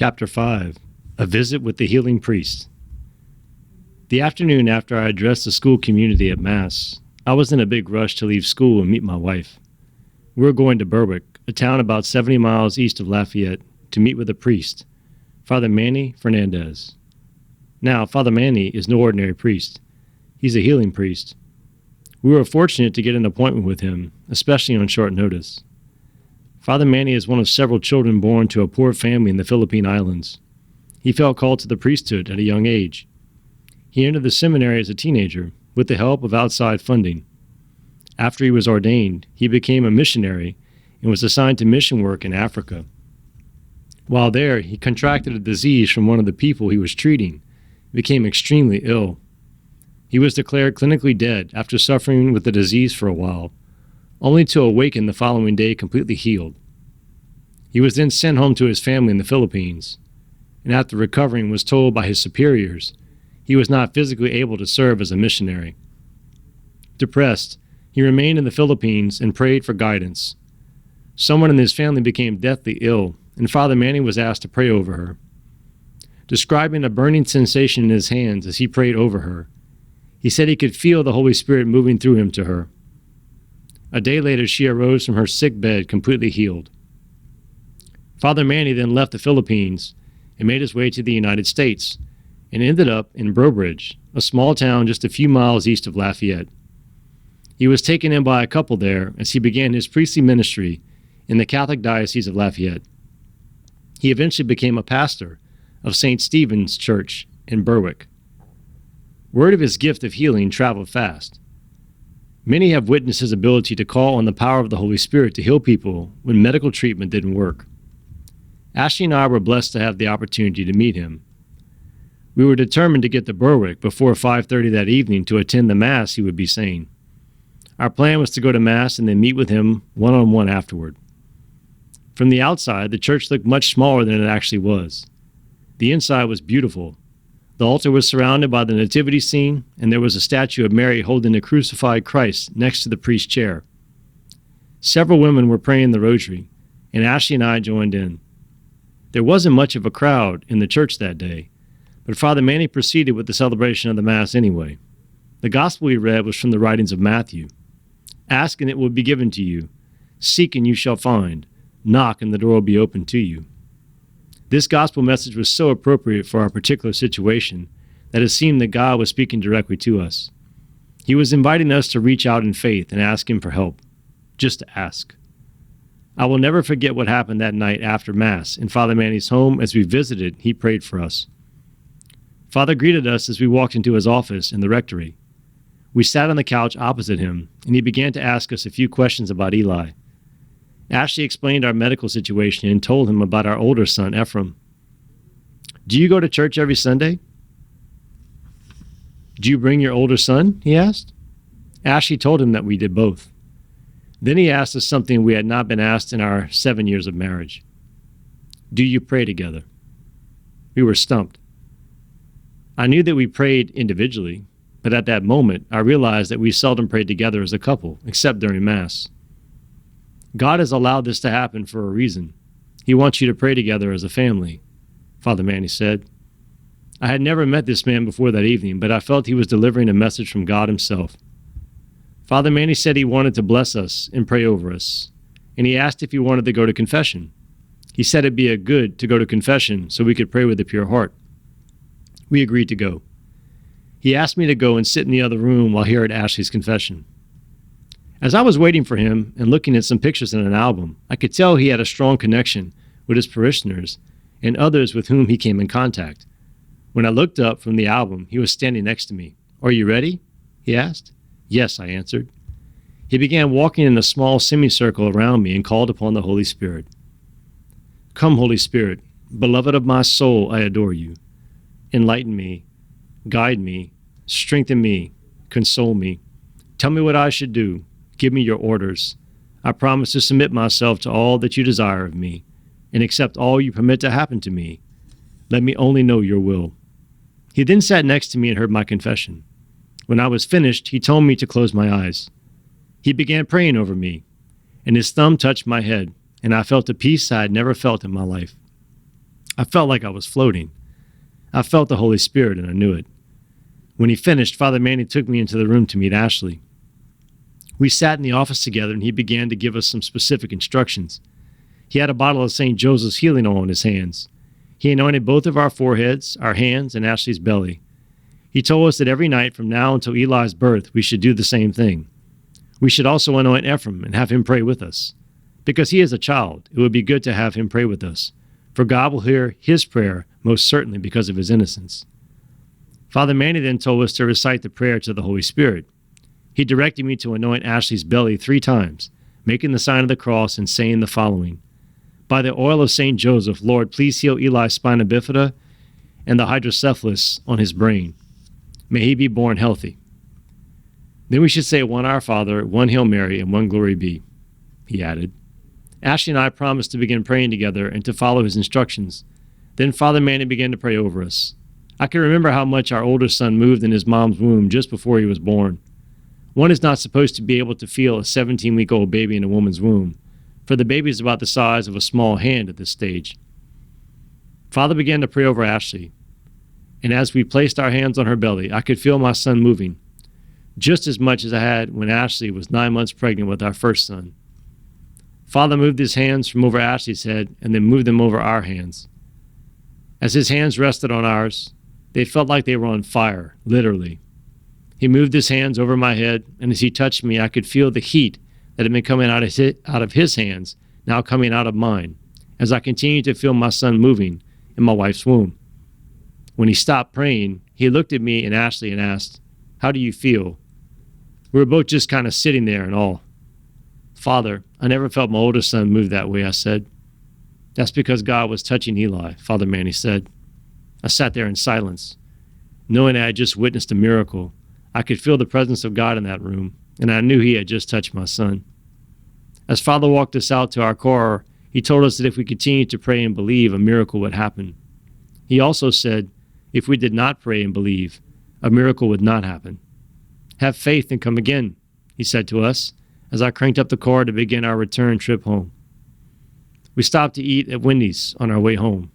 Chapter 5. A Visit with the Healing Priest. The afternoon after I addressed the school community at Mass, I was in a big rush to leave school and meet my wife. We were going to Berwick, a town about 70 miles east of Lafayette, to meet with a priest, Father Manny Fernandez. Now, Father Manny is no ordinary priest. He's a healing priest. We were fortunate to get an appointment with him, especially on short notice. Father Manny is one of several children born to a poor family in the Philippine Islands. He felt called to the priesthood at a young age. He entered the seminary as a teenager with the help of outside funding. After he was ordained, he became a missionary and was assigned to mission work in Africa. While there, he contracted a disease from one of the people he was treating and became extremely ill. He was declared clinically dead after suffering with the disease for a while, only to awaken the following day completely healed. He was then sent home to his family in the Philippines, and after recovering was told by his superiors he was not physically able to serve as a missionary. Depressed, he remained in the Philippines and prayed for guidance. Someone in his family became deathly ill, and Father Manny was asked to pray over her. Describing a burning sensation in his hands as he prayed over her, he said he could feel the Holy Spirit moving through him to her. A day later, she arose from her sick bed completely healed. Father Manny then left the Philippines and made his way to the United States and ended up in Brobridge, a small town just a few miles east of Lafayette. He was taken in by a couple there as he began his priestly ministry in the Catholic Diocese of Lafayette. He eventually became a pastor of St. Stephen's Church in Berwick. Word of his gift of healing traveled fast. Many have witnessed his ability to call on the power of the Holy Spirit to heal people when medical treatment didn't work. Ashley and I were blessed to have the opportunity to meet him. We were determined to get to Berwick before 5:30 that evening to attend the Mass he would be saying. Our plan was to go to Mass and then meet with him one-on-one afterward. From the outside, the church looked much smaller than it actually was. The inside was beautiful. The altar was surrounded by the nativity scene, and there was a statue of Mary holding a crucified Christ next to the priest's chair. Several women were praying the rosary, and Ashley and I joined in. There wasn't much of a crowd in the church that day, but Father Manny proceeded with the celebration of the Mass anyway. The gospel he read was from the writings of Matthew. Ask and it will be given to you. Seek and you shall find. Knock and the door will be opened to you. This gospel message was so appropriate for our particular situation that it seemed that God was speaking directly to us. He was inviting us to reach out in faith and ask Him for help. Just to ask. I will never forget what happened that night after Mass in Father Manny's home. As we visited, he prayed for us. Father greeted us as we walked into his office in the rectory. We sat on the couch opposite him, and he began to ask us a few questions about Eli. Ashley explained our medical situation and told him about our older son, Ephraim. Do you go to church every Sunday? Do you bring your older son? He asked. Ashley told him that we did both. Then he asked us something we had not been asked in our 7 years of marriage. Do you pray together? We were stumped. I knew that we prayed individually, but at that moment I realized that we seldom prayed together as a couple, except during Mass. God has allowed this to happen for a reason. He wants you to pray together as a family, Father Manny said. I had never met this man before that evening, but I felt he was delivering a message from God himself. Father Manny said he wanted to bless us and pray over us, and he asked if he wanted to go to confession. He said it'd be good to go to confession so we could pray with a pure heart. We agreed to go. He asked me to go and sit in the other room while he heard Ashley's confession. As I was waiting for him and looking at some pictures in an album, I could tell he had a strong connection with his parishioners and others with whom he came in contact. When I looked up from the album, he was standing next to me. Are you ready? He asked. Yes, I answered. He began walking in a small semicircle around me and called upon the Holy Spirit. Come, Holy Spirit, beloved of my soul, I adore you. Enlighten me, guide me, strengthen me, console me. Tell me what I should do. Give me your orders. I promise to submit myself to all that you desire of me and accept all you permit to happen to me. Let me only know your will. He then sat next to me and heard my confession. When I was finished, he told me to close my eyes. He began praying over me, and his thumb touched my head, and I felt a peace I had never felt in my life. I felt like I was floating. I felt the Holy Spirit, and I knew it. When he finished, Father Manny took me into the room to meet Ashley. We sat in the office together, and he began to give us some specific instructions. He had a bottle of St. Joseph's healing oil in his hands. He anointed both of our foreheads, our hands, and Ashley's belly. He told us that every night from now until Eli's birth, we should do the same thing. We should also anoint Ephraim and have him pray with us. Because he is a child, it would be good to have him pray with us, for God will hear his prayer most certainly because of his innocence. Father Manny then told us to recite the prayer to the Holy Spirit. He directed me to anoint Ashley's belly 3 times, making the sign of the cross and saying the following: By the oil of St. Joseph, Lord, please heal Eli's spina bifida and the hydrocephalus on his brain. May he be born healthy. Then we should say 1 Our Father, 1 Hail Mary, and 1 Glory Be, he added. Ashley and I promised to begin praying together and to follow his instructions. Then Father Manny began to pray over us. I can remember how much our older son moved in his mom's womb just before he was born. One is not supposed to be able to feel a 17-week-old baby in a woman's womb, for the baby is about the size of a small hand at this stage. Father began to pray over Ashley, and as we placed our hands on her belly, I could feel my son moving, just as much as I had when Ashley was 9 months pregnant with our first son. Father moved his hands from over Ashley's head and then moved them over our hands. As his hands rested on ours, they felt like they were on fire, literally. He moved his hands over my head, and as he touched me, I could feel the heat that had been coming out of his hands, now coming out of mine, as I continued to feel my son moving in my wife's womb. When he stopped praying, he looked at me and Ashley and asked, "How do you feel?" We were both just kind of sitting there in awe. "Father, I never felt my oldest son move that way," I said. "That's because God was touching Eli," Father Manny said. I sat there in silence. Knowing I had just witnessed a miracle, I could feel the presence of God in that room, and I knew he had just touched my son. As Father walked us out to our car, he told us that if we continued to pray and believe, a miracle would happen. He also said, if we did not pray and believe, a miracle would not happen. "Have faith and come again," he said to us, as I cranked up the car to begin our return trip home. We stopped to eat at Wendy's on our way home.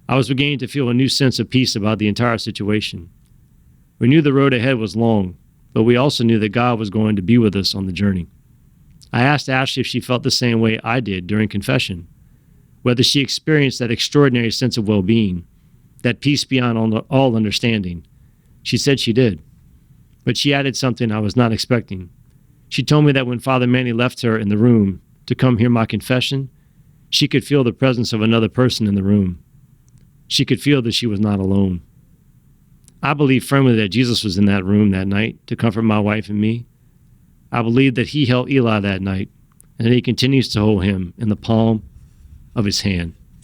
I was beginning to feel a new sense of peace about the entire situation. We knew the road ahead was long, but we also knew that God was going to be with us on the journey. I asked Ashley if she felt the same way I did during confession, whether she experienced that extraordinary sense of well-being, that peace beyond all understanding. She said she did, but she added something I was not expecting. She told me that when Father Manny left her in the room to come hear my confession, she could feel the presence of another person in the room. She could feel that she was not alone. I believe firmly that Jesus was in that room that night to comfort my wife and me. I believe that he held Eli that night, and that he continues to hold him in the palm of his hand.